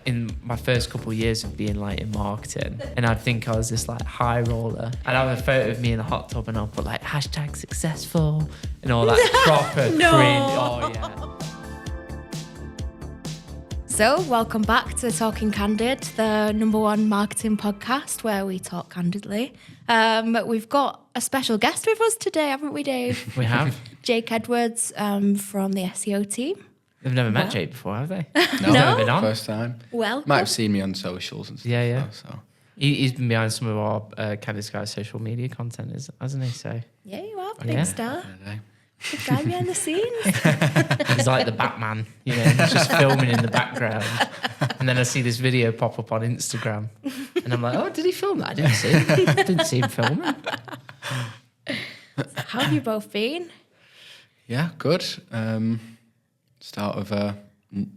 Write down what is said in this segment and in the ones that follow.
in my first couple of years of being like in marketing, and I'd think I was this like high roller. I'd have a photo of me in a hot tub and I'll put like #successful and all that proper cringe. Oh yeah. So, welcome back to Talking Candid, the #1 marketing podcast where we talk candidly. We've got a special guest with us today, haven't we, Dave? We have. Jake Edwards from the SEO team. They've never met Jake before, have they? No. Been on? First time. Well, Might have seen me on socials and stuff. Yeah. Though, so. He's been behind some of our Candid Sky's social media content, hasn't he? So yeah, you are, big star. Yeah. Big guy behind the scenes. he's like the Batman, he's just filming in the background. And then I see this video pop up on Instagram, and I'm like, oh, did he film that? I didn't see him filming. How have you both been? Yeah, good. Start of a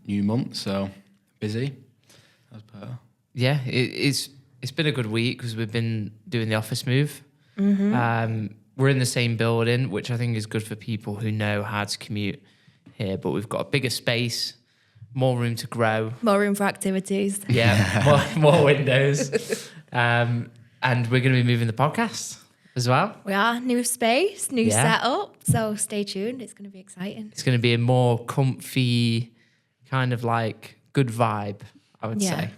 new month, so busy. As per. Yeah, it's been a good week because we've been doing the office move. Mm-hmm. We're in the same building, which I think is good for people who know how to commute here. But we've got a bigger space, more room to grow. More room for activities. Yeah, more windows. And we're going to be moving the podcast as well. We are. New space, new setup. So stay tuned. It's going to be exciting. It's going to be a more comfy, kind of like good vibe, I would say.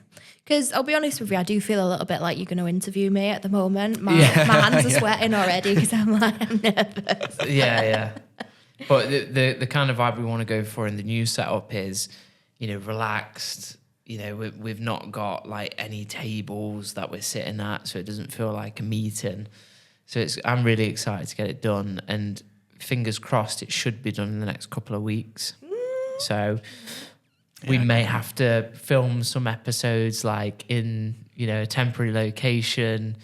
Because I'll be honest with you, I do feel a little bit like you're going to interview me at the moment. My hands are sweating already because I'm nervous. Yeah. But the kind of vibe we want to go for in the new setup is, relaxed. We've not got like any tables that we're sitting at, so it doesn't feel like a meeting. So I'm really excited to get it done, and fingers crossed it should be done in the next couple of weeks. So we may have to film some episodes like in, a temporary location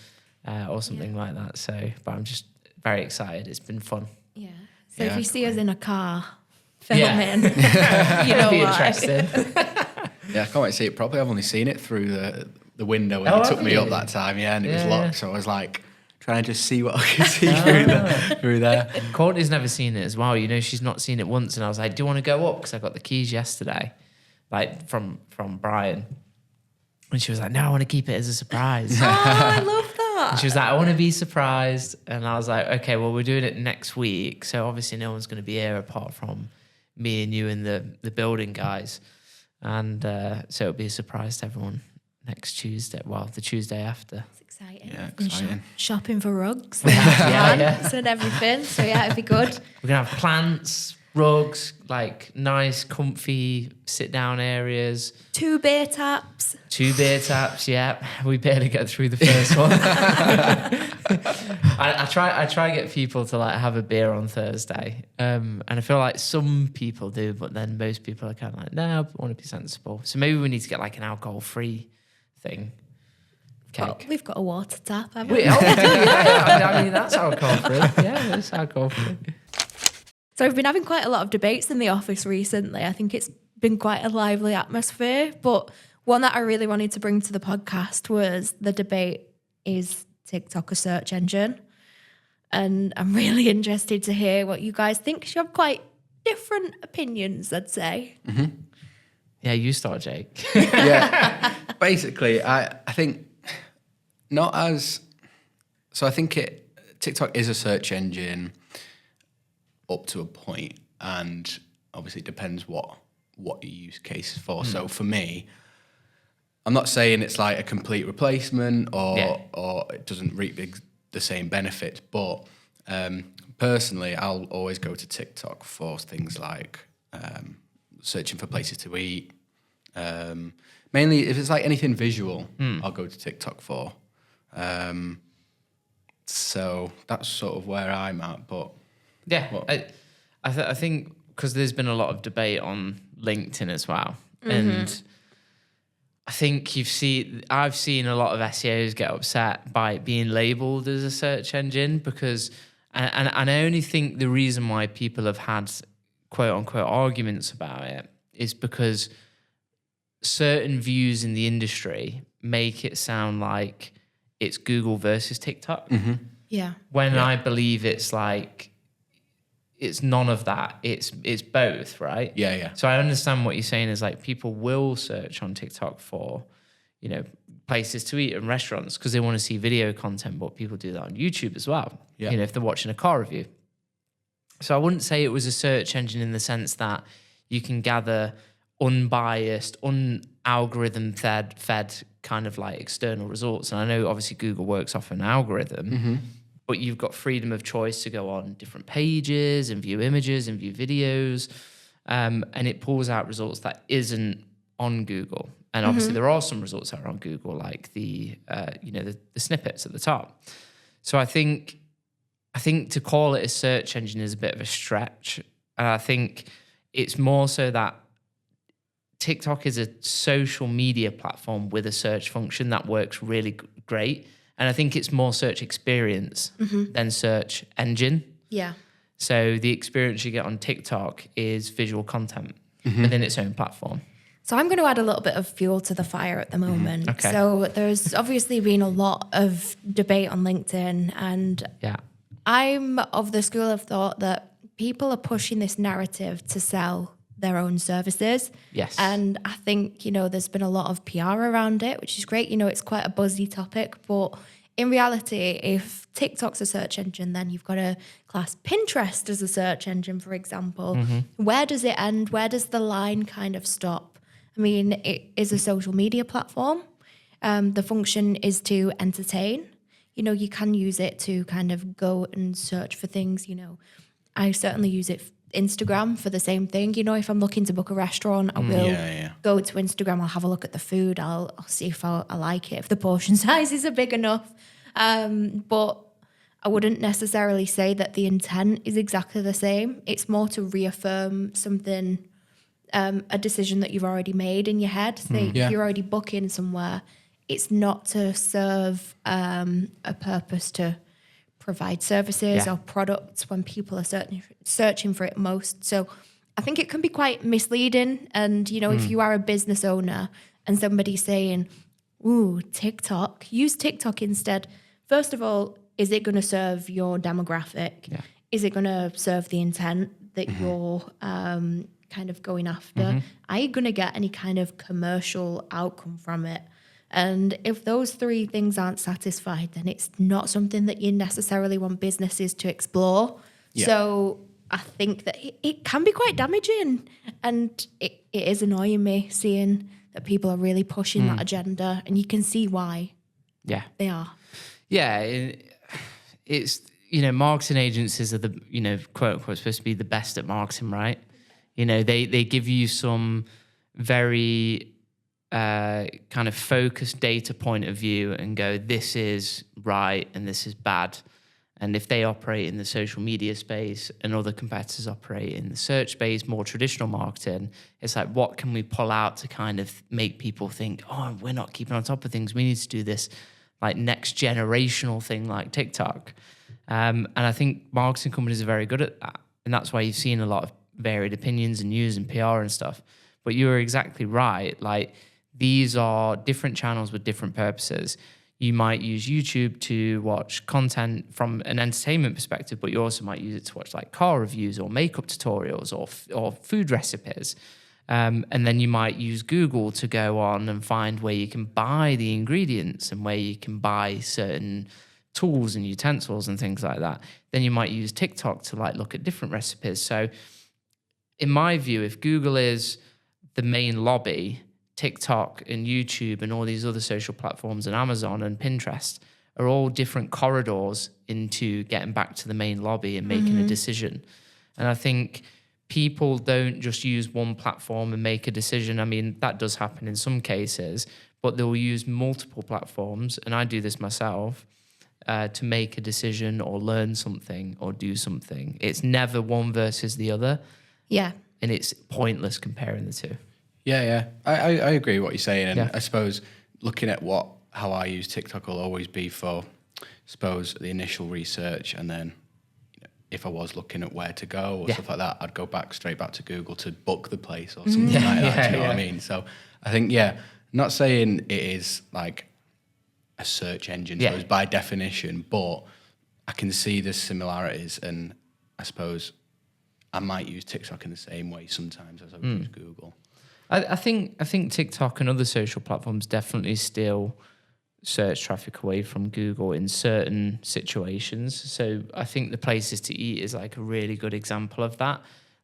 or something like that. So, but I'm just very excited. It's been fun. Yeah. So if you see us in a car filming, you know be why. interesting. Yeah, I can't wait to see it properly. I've only seen it through the window when he took me up that time, and it was locked. So I was like trying to just see what I could see through there. Courtney's never seen it as well. She's not seen it once. And I was like, do you want to go up? Because I got the keys yesterday. Like from Brian, and she was like, "No, I want to keep it as a surprise." Oh, I love that. And she was like, "I want to be surprised," and I was like, "Okay, well, we're doing it next week, so obviously no one's going to be here apart from me and you and the building guys, and so it'll be a surprise to everyone next Tuesday. Well, the Tuesday after." It's exciting. Yeah, exciting. Shopping for rugs, yeah, and everything. So it'd be good. We're gonna have plants. Rugs, like nice, comfy sit-down areas. 2 beer taps. 2 beer taps, yeah. We barely get through the first one. I try to get people to like have a beer on Thursday, and I feel like some people do, but then most people are kind of like, no, I want to be sensible. So maybe we need to get like an alcohol-free thing. Cake. Well, we've got a water tap, haven't we? I mean, that's alcohol-free. Yeah, it's alcohol-free. So we've been having quite a lot of debates in the office recently. I think it's been quite a lively atmosphere. But one that I really wanted to bring to the podcast was the debate, is TikTok a search engine? And I'm really interested to hear what you guys think, because you have quite different opinions, I'd say. Mm-hmm. Yeah, you start, Jake. Yeah. Basically, I think not as... So I think TikTok is a search engine up to a point, and obviously it depends what your use case is for. So for me, I'm not saying it's like a complete replacement or it doesn't reap the same benefits, but personally, I'll always go to TikTok for things like searching for places to eat. Mainly, if it's like anything visual, I'll go to TikTok for. So that's sort of where I'm at, but... Yeah, I think because there's been a lot of debate on LinkedIn as well, and I think I've seen a lot of SEOs get upset by it being labelled as a search engine because, and I only think the reason why people have had quote unquote arguments about it is because certain views in the industry make it sound like it's Google versus TikTok. Yeah. When I believe it's like, it's none of that. It's both, right? Yeah. So I understand what you're saying is like people will search on TikTok for, places to eat and restaurants because they want to see video content, but people do that on YouTube as well. Yeah. If they're watching a car review. So I wouldn't say it was a search engine in the sense that you can gather unbiased, algorithm fed kind of like external results. And I know obviously Google works off an algorithm, but you've got freedom of choice to go on different pages and view images and view videos. And it pulls out results that isn't on Google. And obviously there are some results that are on Google, like the snippets at the top. So I think to call it a search engine is a bit of a stretch. And I think it's more so that TikTok is a social media platform with a search function that works really great. And I think it's more search experience than search engine. Yeah. So the experience you get on TikTok is visual content within its own platform. So I'm going to add a little bit of fuel to the fire at the moment. Okay. So there's obviously been a lot of debate on LinkedIn, and I'm of the school of thought that people are pushing this narrative to sell their own services. Yes. And I think, there's been a lot of PR around it, which is great. It's quite a buzzy topic, but in reality, if TikTok's a search engine, then you've got to class Pinterest as a search engine, for example. Where does it end? Where does the line kind of stop? I mean, it is a social media platform. The function is to entertain. You can use it to kind of go and search for things. I certainly use it Instagram for the same thing. If I'm looking to book a restaurant, I will go to Instagram. I'll have a look at the food. I'll see if I like it, if the portion sizes are big enough. But I wouldn't necessarily say that the intent is exactly the same. It's more to reaffirm something, a decision that you've already made in your head. Say if you're already booking somewhere, it's not to serve a purpose to provide services or products when people are searching for it most. So I think it can be quite misleading. And, if you are a business owner and somebody's saying, ooh, TikTok, use TikTok instead. First of all, is it going to serve your demographic? Yeah. Is it going to serve the intent that you're kind of going after? Are you going to get any kind of commercial outcome from it? And if those three things aren't satisfied, then it's not something that you necessarily want businesses to explore. Yeah. So I think that it can be quite damaging, and it is annoying me seeing that people are really pushing that agenda, and you can see why. Yeah, they are. Yeah, it's marketing agencies are the quote unquote supposed to be the best at marketing, right? They give you some very kind of focused data point of view and go, this is right and this is bad. And if they operate in the social media space and other competitors operate in the search space, more traditional marketing, it's like, what can we pull out to kind of make people think, oh, we're not keeping on top of things. We need to do this like next generational thing like TikTok. And I think marketing companies are very good at that. And that's why you've seen a lot of varied opinions and news and PR and stuff. But you are exactly right. Like, these are different channels with different purposes. You might use YouTube to watch content from an entertainment perspective, but you also might use it to watch like car reviews or makeup tutorials or food recipes. And then you might use Google to go on and find where you can buy the ingredients and where you can buy certain tools and utensils and things like that. Then you might use TikTok to like look at different recipes. So in my view, if Google is the main lobby, TikTok and YouTube and all these other social platforms and Amazon and Pinterest are all different corridors into getting back to the main lobby and making a decision. And I think people don't just use one platform and make a decision. I mean, that does happen in some cases, but they'll use multiple platforms, and I do this myself, to make a decision or learn something or do something. It's never one versus the other. Yeah. And it's pointless comparing the two. Yeah. I agree with what you're saying. And I suppose looking at how I use TikTok will always be for, I suppose, the initial research. And then if I was looking at where to go or stuff like that, I'd go straight back to Google to book the place or something like that. Do you know what I mean? So I think, not saying it is like a search engine, so it's by definition, but I can see the similarities. And I suppose I might use TikTok in the same way sometimes as I would use Google. I think TikTok and other social platforms definitely steal search traffic away from Google in certain situations. So I think the Places to Eat is like a really good example of that.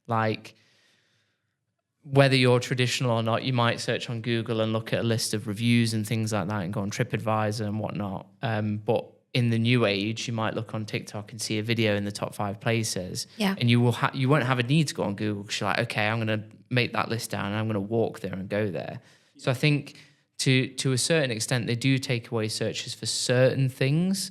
Like, whether you're traditional or not, you might search on Google and look at a list of reviews and things like that and go on TripAdvisor and whatnot. But in the new age, you might look on TikTok and see a video in the top 5 places. Yeah. And you won't have a need to go on Google because you're like, okay, I'm going to make that list down and I'm going to walk there and go there. So I think to a certain extent, they do take away searches for certain things,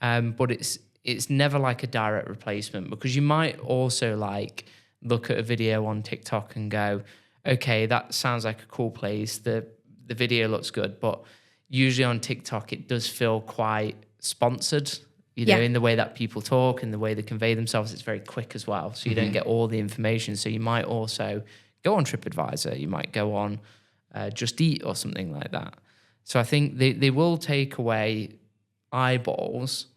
but it's never like a direct replacement, because you might also like look at a video on TikTok and go, okay, that sounds like a cool place. The video looks good, but usually on TikTok, it does feel quite sponsored, you know, in the way that people talk and the way they convey themselves. It's very quick as well. So you don't get all the information. So you might also go on TripAdvisor. You might go on Just Eat or something like that. So I think they will take away eyeballs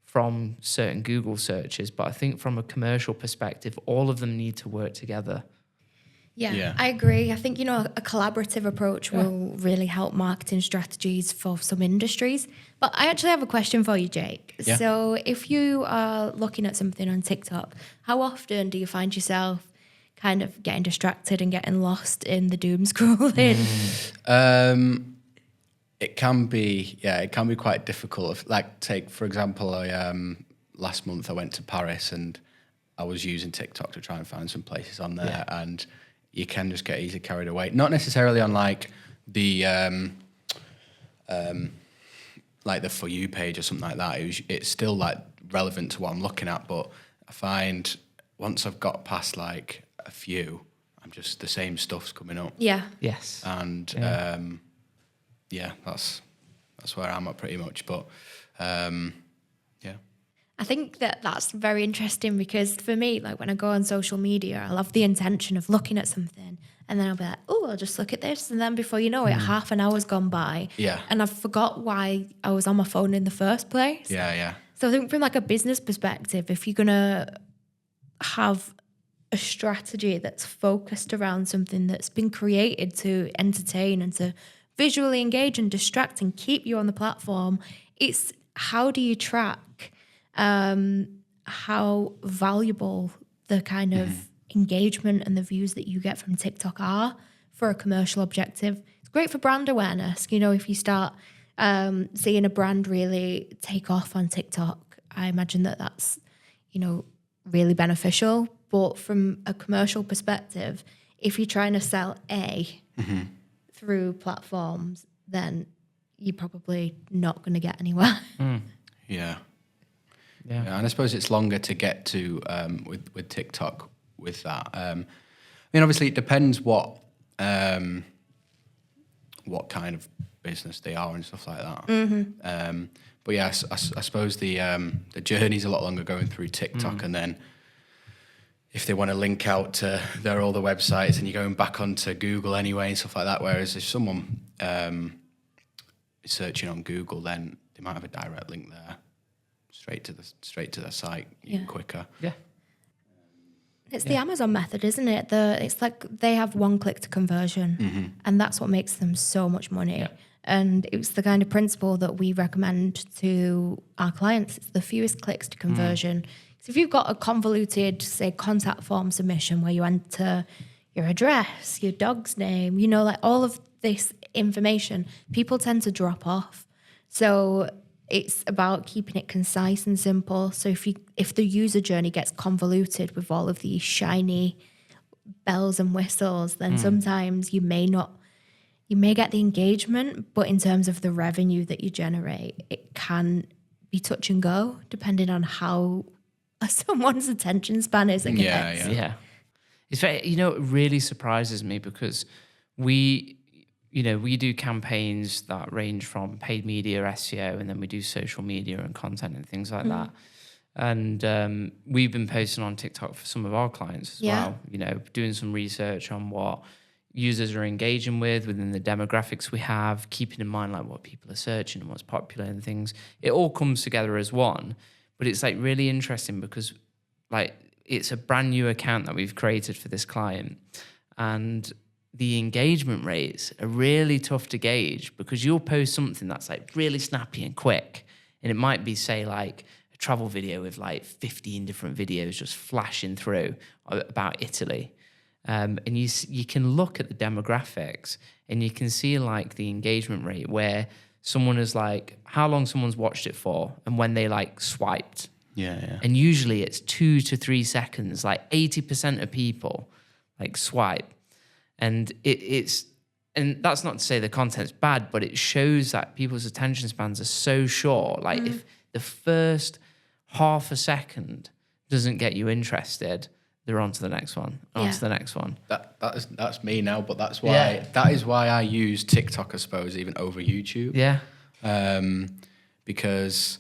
from certain Google searches, but I think from a commercial perspective, all of them need to work together. Yeah, I agree. I think, a collaborative approach will really help marketing strategies for some industries. But I actually have a question for you, Jake. Yeah. So if you are looking at something on TikTok, how often do you find yourself kind of getting distracted and getting lost in the doom scrolling? It can be quite difficult. Like, take, for example, last month I went to Paris and I was using TikTok to try and find some places on there, and you can just get easily carried away. Not necessarily on like the For You page or something like that. It's still like relevant to what I'm looking at, but I find once I've got past like a few, I'm just, the same stuff's coming up. Yeah. Yes. And that's where I'm at pretty much. But I think that's very interesting, because for me, like when I go on social media, I'll have the intention of looking at something and then I'll be like, oh, I'll just look at this. And then before you know it, half an hour's gone by. Yeah. And I've forgot why I was on my phone in the first place. Yeah. So I think from like a business perspective, if you're going to have a strategy that's focused around something that's been created to entertain and to visually engage and distract and keep you on the platform, it's how do you track how valuable the kind of engagement and the views that you get from TikTok are for a commercial objective. It's great for brand awareness. If you start seeing a brand really take off on TikTok, I imagine that's, really beneficial. But from a commercial perspective, if you're trying to sell through platforms, then you're probably not going to get anywhere. Yeah, and I suppose it's longer to get to with TikTok with that. Obviously it depends what kind of business they are and stuff like that. But yeah, I suppose the journey's a lot longer going through TikTok, and then if they want to link out to their other websites, and you're going back onto Google anyway and stuff like that. Whereas if someone is searching on Google, then they might have a direct link there, straight to their site even quicker. Yeah. It's the Amazon method, isn't it? It's like they have one click to conversion, and that's what makes them so much money. Yeah. And it's the kind of principle that we recommend to our clients. It's the fewest clicks to conversion. So if you've got a convoluted, say, contact form submission where you enter your address, your dog's name, like all of this information, people tend to drop off. So it's about keeping it concise and simple. So if the user journey gets convoluted with all of these shiny bells and whistles, then sometimes you may get the engagement, but in terms of the revenue that you generate, it can be touch and go depending on how someone's attention span is. Yeah. It's very, it really surprises me, because we do campaigns that range from paid media, SEO, and then we do social media and content and things like that. And we've been posting on TikTok for some of our clients as well, doing some research on what users are engaging within the demographics we have, keeping in mind like what people are searching and what's popular and things. It all comes together as one. But it's like really interesting, because like it's a brand new account that we've created for this client, and the engagement rates are really tough to gauge because you'll post something that's like really snappy and quick, and it might be, say, like a travel video with like 15 different videos just flashing through about Italy. And you can look at the demographics and you can see like the engagement rate where someone is like, how long someone's watched it for and when they like swiped. Yeah. And usually it's 2 to 3 seconds, like 80% of people like swipe. And and that's not to say the content's bad, but it shows that people's attention spans are so short. Like if the first half a second doesn't get you interested, they're on to the next one, on to the next one. That's me now, but that is why I use TikTok, I suppose, even over YouTube. Yeah. Because,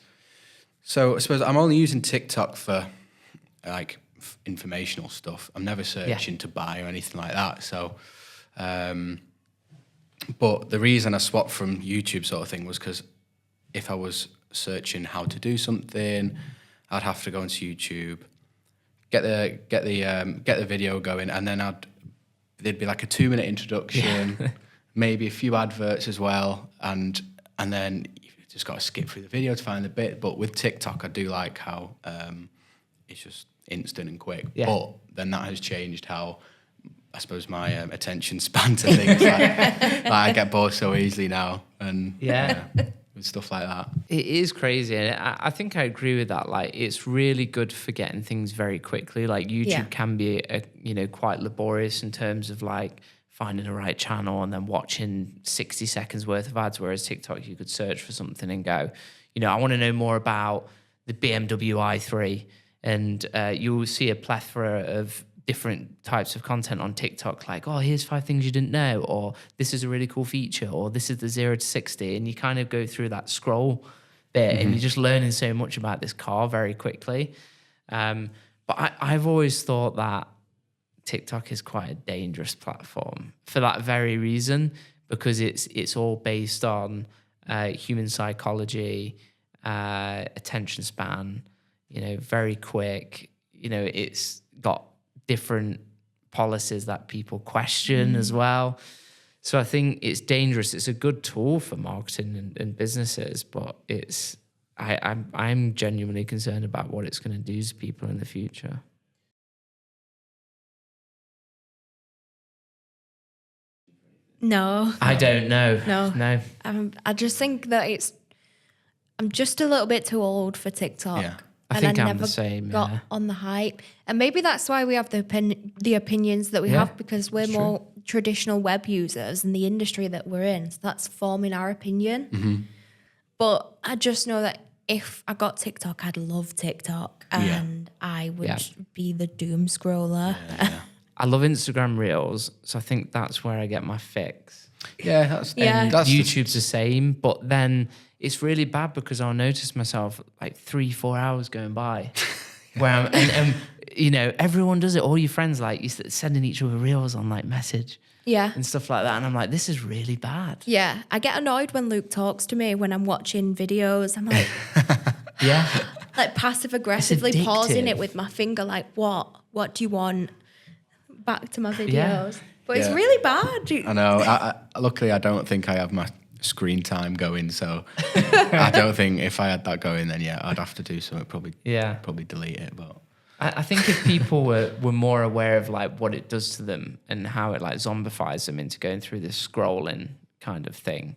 so I suppose I'm only using TikTok for like informational stuff. I'm never searching to buy or anything like that. So, but the reason I swapped from YouTube sort of thing was because if I was searching how to do something, I'd have to go into YouTube, get the video going, and then there'd be like a 2-minute introduction, maybe a few adverts as well, and then you just got to skip through the video to find the bit. But with TikTok, I do like how it's just instant and quick. Yeah. But then that has changed how, I suppose, my attention span to things. like I get bored so easily now, and with stuff like that. It is crazy, and I think I agree with that. Like, it's really good for getting things very quickly. Like, YouTube can be, quite laborious in terms of like finding the right channel and then watching 60 seconds worth of ads. Whereas TikTok, you could search for something and go, I want to know more about the BMW i3, and you'll see a plethora of different types of content on TikTok, like, oh, here's 5 things you didn't know, or this is a really cool feature, or this is the 0 to 60, and you kind of go through that scroll bit, and you're just learning so much about this car very quickly. But I've always thought that TikTok is quite a dangerous platform for that very reason, because it's all based on human psychology, attention span, very quick. It's got different policies that people question as well. So I think it's dangerous. It's a good tool for marketing and businesses, but I'm genuinely concerned about what it's going to do to people in the future. No. I don't know. No. I just think that I'm just a little bit too old for TikTok. Yeah. I think I'm the same. Got on the hype, and maybe that's why we have the opinions that we have, because we're more traditional web users in the industry that we're in. So that's forming our opinion. Mm-hmm. But I just know that if I got TikTok, I'd love TikTok, and I would be the doom scroller. Yeah. I love Instagram Reels, so I think that's where I get my fix. Yeah, that's YouTube's the same, but then it's really bad because I'll notice myself like 3-4 hours going by where I'm, and everyone does it. All your friends, like, you sending each other reels on like message. Yeah. And stuff like that. And I'm like, this is really bad. Yeah. I get annoyed when Luke talks to me when I'm watching videos. I'm like, like passive aggressively pausing it with my finger, like, what do you want? Back to my videos. Yeah. But it's really bad. I know. Luckily, I don't think I have my screen time going, so I don't think if I had that going, then I'd have to do something. Probably delete it. But I think if people were more aware of like what it does to them and how it like zombifies them into going through this scrolling kind of thing,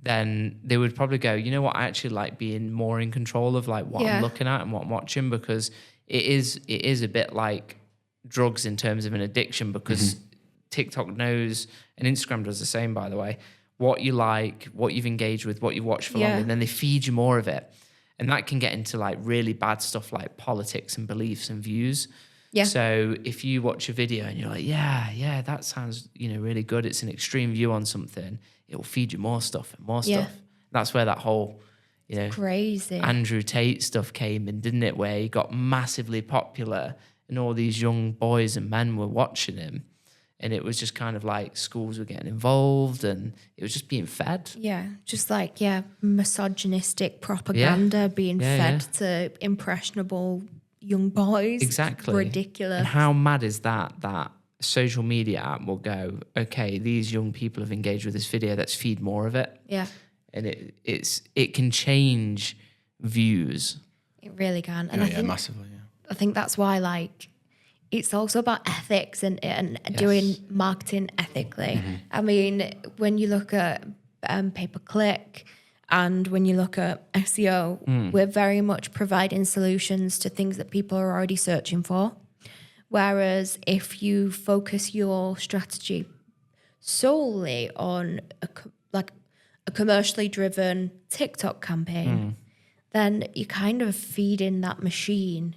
then they would probably go, you know what, I actually like being more in control of like what I'm looking at and what I'm watching, because it is a bit like drugs in terms of an addiction, because TikTok knows, and Instagram does the same, by the way, what you like, what you've engaged with, what you watch for longer, and then they feed you more of it. And that can get into like really bad stuff like politics and beliefs and views. Yeah. So if you watch a video and you're like, yeah, that sounds, really good, it's an extreme view on something, it will feed you more stuff and more stuff. That's where that whole, crazy Andrew Tate stuff came in, didn't it? Where he got massively popular and all these young boys and men were watching him. And it was just kind of like schools were getting involved and it was just being fed. Yeah, just like, misogynistic propaganda being fed to impressionable young boys. Exactly. It's ridiculous. And how mad is that social media app will go, okay, these young people have engaged with this video, let's feed more of it. Yeah. And it can change views. It really can. And I think massively. Yeah. I think that's why, like, it's also about ethics and doing marketing ethically. I mean, when you look at pay-per-click and when you look at SEO, we're very much providing solutions to things that people are already searching for. Whereas if you focus your strategy solely on a commercially driven TikTok campaign, then you're kind of feeding that machine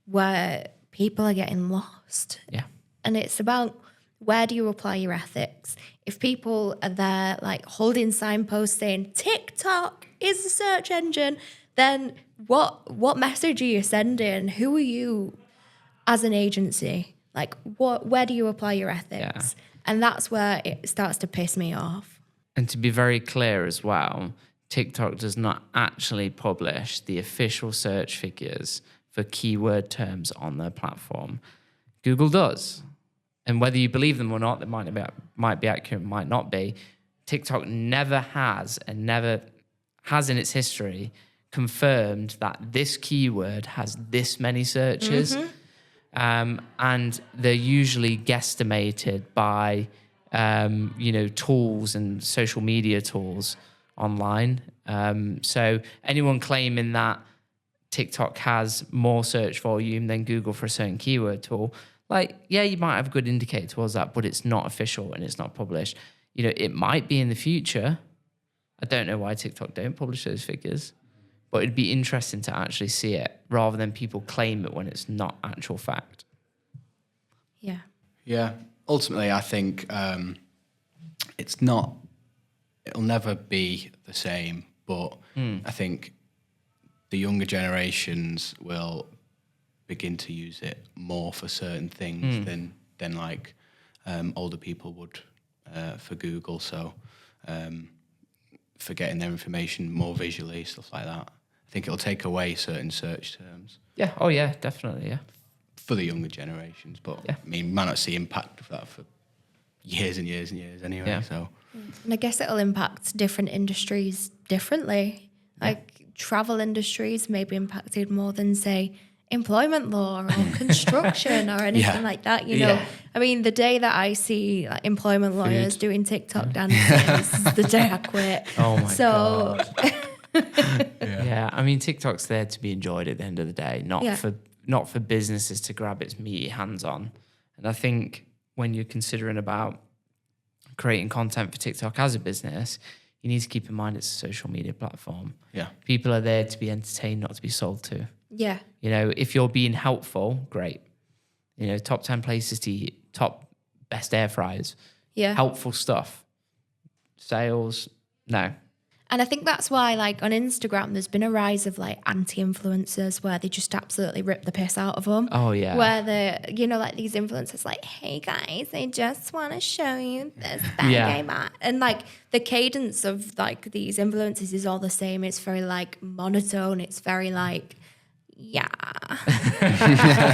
where people are getting lost. Yeah. And it's about, where do you apply your ethics? If people are there like holding signposts saying TikTok is a search engine, then what message are you sending? Who are you as an agency? Like, where do you apply your ethics? Yeah. And that's where it starts to piss me off. And to be very clear as well, TikTok does not actually publish the official search figures for keyword terms on their platform. Google does. And whether you believe them or not, that might be accurate, might not be. TikTok never has in its history confirmed that this keyword has this many searches. And they're usually guesstimated by tools and social media tools online. So anyone claiming that TikTok has more search volume than Google for a certain keyword tool, you might have a good indicator towards that, but it's not official and it's not published. It might be in the future. I don't know why TikTok don't publish those figures, but it'd be interesting to actually see it rather than people claim it when it's not actual fact. Yeah. Yeah. Ultimately, I think it'll never be the same, but I think the younger generations will begin to use it more for certain things than older people would for Google. So for getting their information more visually, stuff like that. I think it'll take away certain search terms. Yeah. Oh, yeah, definitely. Yeah. For the younger generations, but I mean, might not see impact of that for years and years and years anyway. Yeah. So, and I guess it'll impact different industries differently. Like travel industries may be impacted more than, say, employment law or construction or anything like that. You know, I mean, the day that I see employment lawyers doing TikTok dances is the day I quit. Oh my God. yeah. I mean, TikTok's there to be enjoyed at the end of the day, not for businesses to grab its meaty hands on. And I think when you're considering about creating content for TikTok as a business, you need to keep in mind it's a social media platform. Yeah. People are there to be entertained, not to be sold to. Yeah. If you're being helpful, great. Top 10 places to eat, top best air fryers. Yeah. Helpful stuff. Sales, no. And I think that's why, like, on Instagram, there's been a rise of, like, anti-influencers where they just absolutely rip the piss out of them. Oh, yeah. Where like, these influencers, like, hey, guys, I just want to show you this bag I bought. And, like, the cadence of, like, these influencers is all the same. It's very, like, monotone. It's very, like, yeah.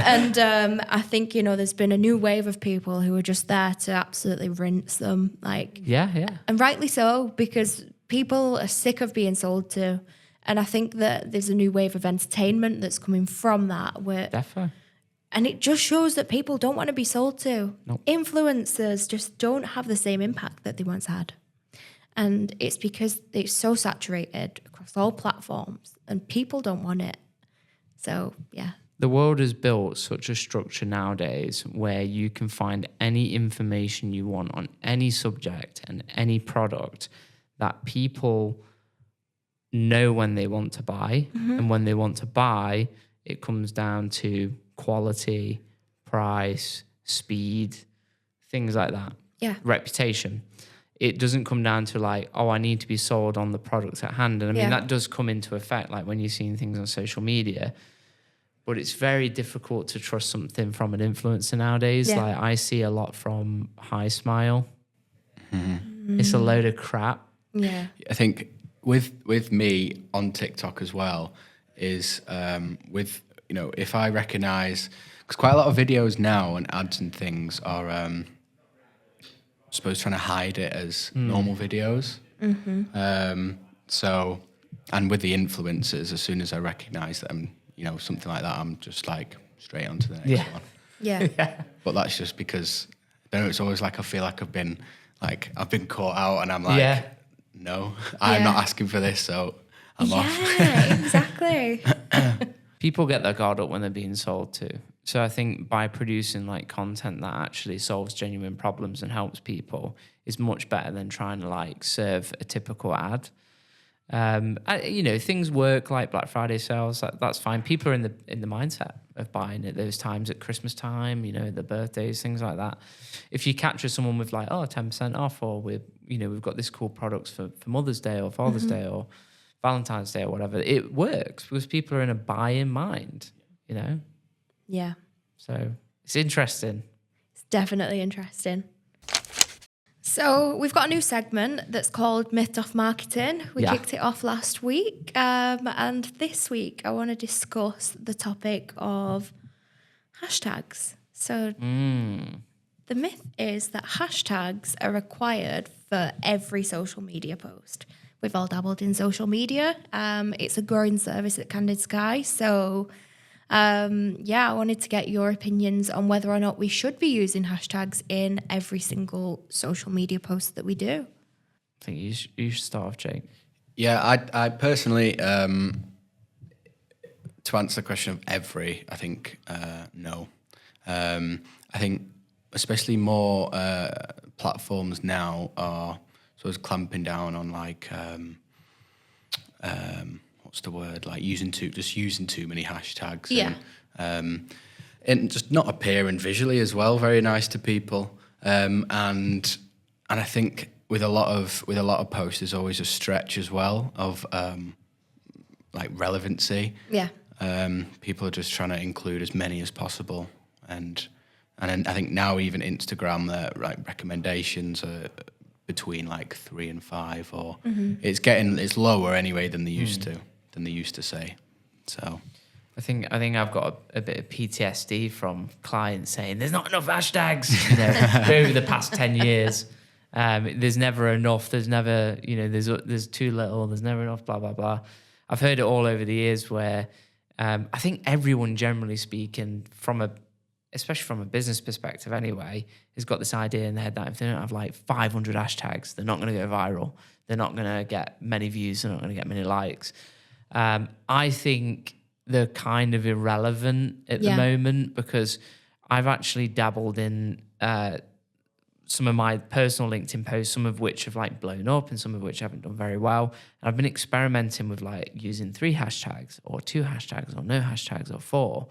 And I think, there's been a new wave of people who are just there to absolutely rinse them. Like, yeah. And rightly so, because people are sick of being sold to. And I think that there's a new wave of entertainment that's coming from that. Defo. And it just shows that people don't want to be sold to. Nope. Influencers just don't have the same impact that they once had. And it's because it's so saturated across all platforms and people don't want it. So, yeah. The world has built such a structure nowadays where you can find any information you want on any subject and any product that people know when they want to buy. And when they want to buy, it comes down to quality, price, speed, things like that. Yeah. Reputation. It doesn't come down to like, oh, I need to be sold on the product at hand. And I mean, that does come into effect, like when you're seeing things on social media. But it's very difficult to trust something from an influencer nowadays. Yeah. Like I see a lot from High Smile. It's a load of crap. Yeah. I think with me on TikTok as well is with you know, if I recognise, because quite a lot of videos now and ads and things are, I suppose, trying to hide it as normal videos. So, and with the influencers, as soon as I recognise them, you know, something like that, I'm just like straight on to the next one. Yeah. But that's just because, I don't know, it's always like I feel like I've been caught out, and I'm like, no, I'm not asking for this, so I'm off. Yeah, exactly. People get their guard up when they're being sold to. So I think by producing like content that actually solves genuine problems and helps people is much better than trying to like serve a typical ad. You know, things work like Black Friday sales. That's fine. People are in the mindset of buying at those times, at Christmas time, you know, the birthdays, things like that. If you capture someone with like, 10% off, or we've got this cool products for Mother's Day or Father's Day or Valentine's Day or whatever, it works because people are in a buy-in mind, you know? Yeah. So it's interesting. It's definitely interesting. So we've got a new segment that's called Myth Off Marketing. We kicked it off last week. And this week I want to discuss the topic of hashtags. So the myth is that hashtags are required for every social media post. We've all dabbled in social media. It's a growing service at Candid Sky. So I wanted to get your opinions on whether or not we should be using hashtags in every single social media post that we do. I think you should start off, Jake. Yeah, I personally, to answer the question of every, I think no. I think especially more platforms now are sort of clamping down on like what's the word? Like using too many hashtags. Yeah. And just not appearing visually as well very nice to people. And I think with a lot of posts, there's always a stretch as well of like relevancy. Yeah. People are just trying to include as many as possible, and then I think now even Instagram, their like recommendations are between like 3 and 5, or it's lower anyway than they used to say. So I think I've got a bit of PTSD from clients saying there's not enough hashtags, you know, over the past 10 years. There's never enough. There's never, you know, there's too little. There's never enough. Blah blah blah. I've heard it all over the years. Where I think everyone, generally speaking, especially from a business perspective, anyway, has got this idea in their head that if they don't have like 500 hashtags, they're not going to go viral. They're not going to get many views. They're not going to get many likes. I think they're kind of irrelevant at the moment, because I've actually dabbled in some of my personal LinkedIn posts, some of which have like blown up and some of which haven't done very well. And I've been experimenting with like using 3 hashtags or 2 hashtags or no hashtags or 4.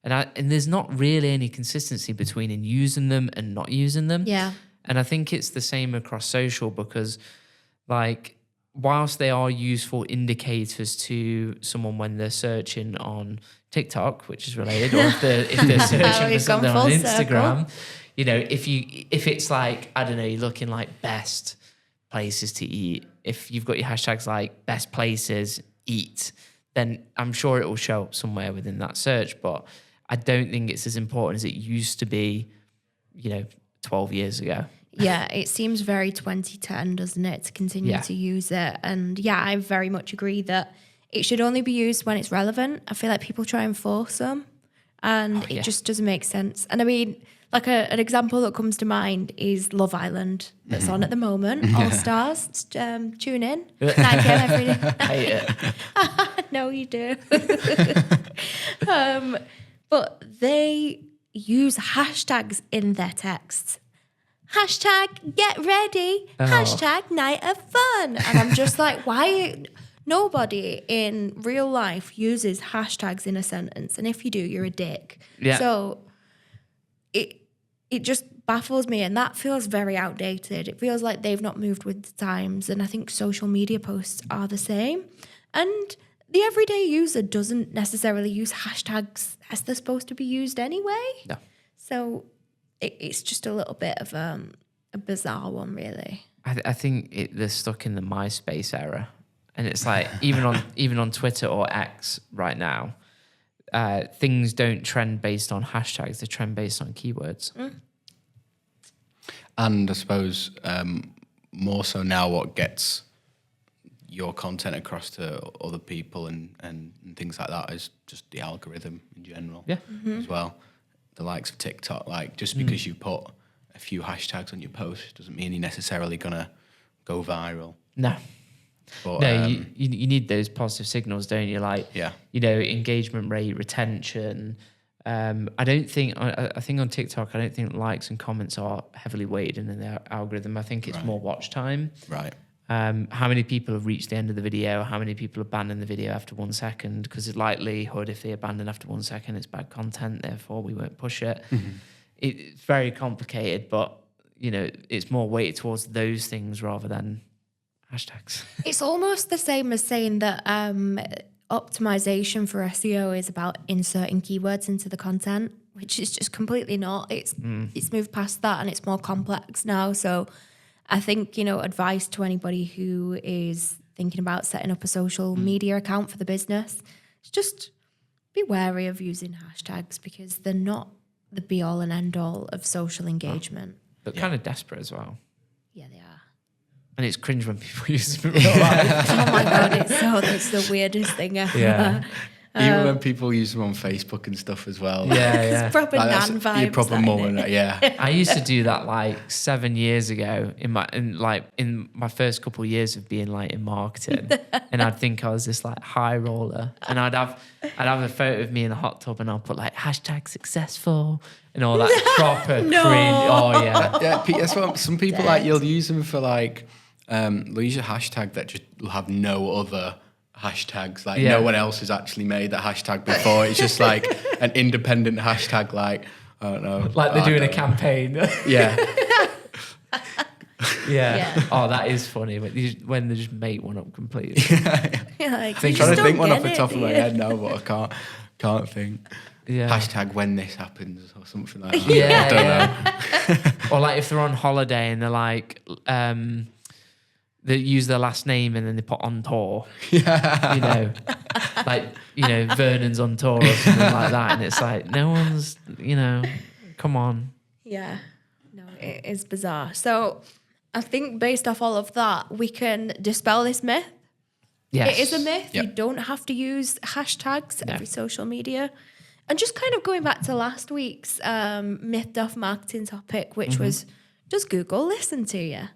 And there's not really any consistency between in using them and not using them. Yeah. And I think it's the same across social, because like, whilst they are useful indicators to someone when they're searching on TikTok, which is related, or if they're searching for something on Instagram, you know, if it's like, I don't know, you're looking like best places to eat, if you've got your hashtags like best places, eat, then I'm sure it will show up somewhere within that search. But I don't think it's as important as it used to be, you know, 12 years ago. Yeah, it seems very 2010, doesn't it, to continue to use it. And yeah, I very much agree that it should only be used when it's relevant. I feel like people try and force them, and it just doesn't make sense. And I mean, like an example that comes to mind is Love Island, that's on at the moment. All Stars, tune in, 9 p.m. every day. I hate it. No, you do. But they use hashtags in their texts. Hashtag get ready. Hashtag night of fun. And I'm just like, why? Nobody in real life uses hashtags in a sentence. And if you do, you're a dick. Yeah. So it just baffles me. And that feels very outdated. It feels like they've not moved with the times. And I think social media posts are the same. And the everyday user doesn't necessarily use hashtags as they're supposed to be used anyway. No. So it's just a little bit of a bizarre one, really. I think they're stuck in the MySpace era. And it's like, even on Twitter or X right now, things don't trend based on hashtags; they trend based on keywords. And I suppose more so now, what gets your content across to other people and things like that is just the algorithm in general. Yeah. As well. The likes of TikTok, like just because you put a few hashtags on your post doesn't mean you're necessarily gonna go viral. No. But, No, you need those positive signals, don't you? Like, Yeah. you know, engagement rate, retention. I don't think, I think on TikTok, I don't think likes and comments are heavily weighted in the algorithm. I think it's more watch time. Right. How many people have reached the end of the video? How many people abandon the video after 1 second? Because the likelihood if they abandon after 1 second, it's bad content. Therefore, we won't push it. It's very complicated, but you know, it's more weighted towards those things rather than hashtags. It's almost the same as saying that optimization for SEO is about inserting keywords into the content, which is just completely not. It's moved past that and it's more complex now. So I think, you know, advice to anybody who is thinking about setting up a social media account for the business is just be wary of using hashtags because they're not the be all and end all of social engagement. But kind of desperate as well. Yeah, they are. And it's cringe when people use them in real life. Oh my God, it's the weirdest thing ever. Yeah. Even when people use them on Facebook and stuff as well. It's proper Like, nan that's vibes. your proper that, mum innit? and yeah. I used to do that like 7 years ago in my first couple of years of being like in marketing, and I'd think I was this like high roller, and I'd have a photo of me in a hot tub, and I'll put like hashtag successful and all that proper cringe. Oh yeah, Yeah, that's what some people like. You'll use them for like, they'll use a hashtag that just will have no other hashtags. Like no one else has actually made that hashtag before. It's just like an independent hashtag. Like I don't know, like they're doing a campaign. Yeah. Yeah. Oh, that is funny when they just make one up completely. You're like, I'm you trying just to think don't one off get the it, top of do my you? head now, but I can't think. Yeah. Hashtag when this happens or something like that. Yeah, I don't know. Or like if they're on holiday and they're like, they use their last name and then they put on tour. Yeah. You know, like, you know, Vernon's on tour or something like that. And it's like, no one's, you know, come on. Yeah, no, it is bizarre. So I think based off all of that, we can dispel this myth. Yes. It is a myth. Yep. You don't have to use hashtags every social media. And just kind of going back to last week's mythed off marketing topic, which was, does Google listen to you?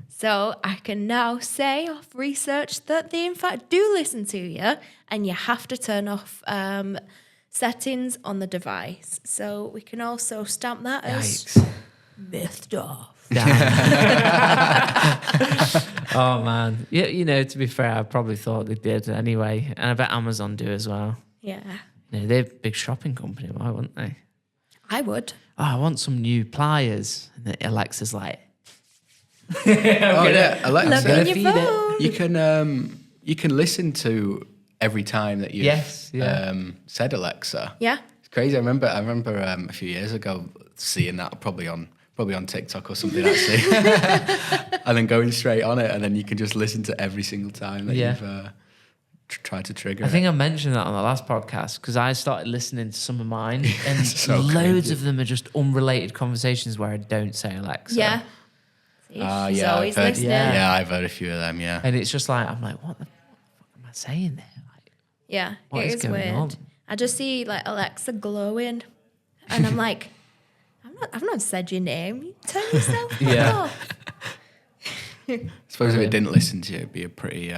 So I can now say off research that they in fact do listen to you, and you have to turn off settings on the device. So we can also stamp that as Yikes. mythed off. Oh, man. Yeah, you know, to be fair, I probably thought they did anyway. And I bet Amazon do as well. Yeah, You know, they're a big shopping company, why wouldn't they? I would. Oh, I want some new pliers. And then Alexa's like, Oh yeah, Look Alexa. in your feed it. phone. You can listen to every time that you've said Alexa. Yeah. It's crazy. I remember a few years ago seeing that probably on TikTok or something actually, and then going straight on it, and then you can just listen to every single time that you've tried to trigger. I think I mentioned that on the last podcast because I started listening to some of mine, and so loads crazy. of them are just unrelated conversations where I don't say Alexa. Yeah. See, she's yeah, always I've heard, listening. yeah, I've heard a few of them. Yeah, And it's just like, I'm like, what the fuck am I saying there? Like, Yeah, What it is is going weird. on? I just see like Alexa glowing, and I'm like, I've not said your name. You turn yourself Yeah. off. I suppose if it didn't listen to you, it'd be a pretty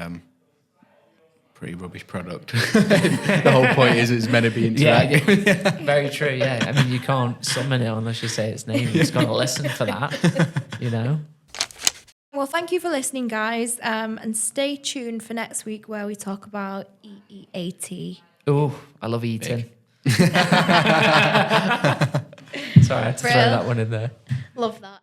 rubbish product. The whole point is it's meant to be interactive. yeah, very true. Yeah, I mean, you can't summon it unless you say its name. It's got to listen for that, you know. Well, thank you for listening, guys, and stay tuned for next week where we talk about EEAT. Oh, I love eating. Sorry, I had to throw Brill. that one in there. Love that.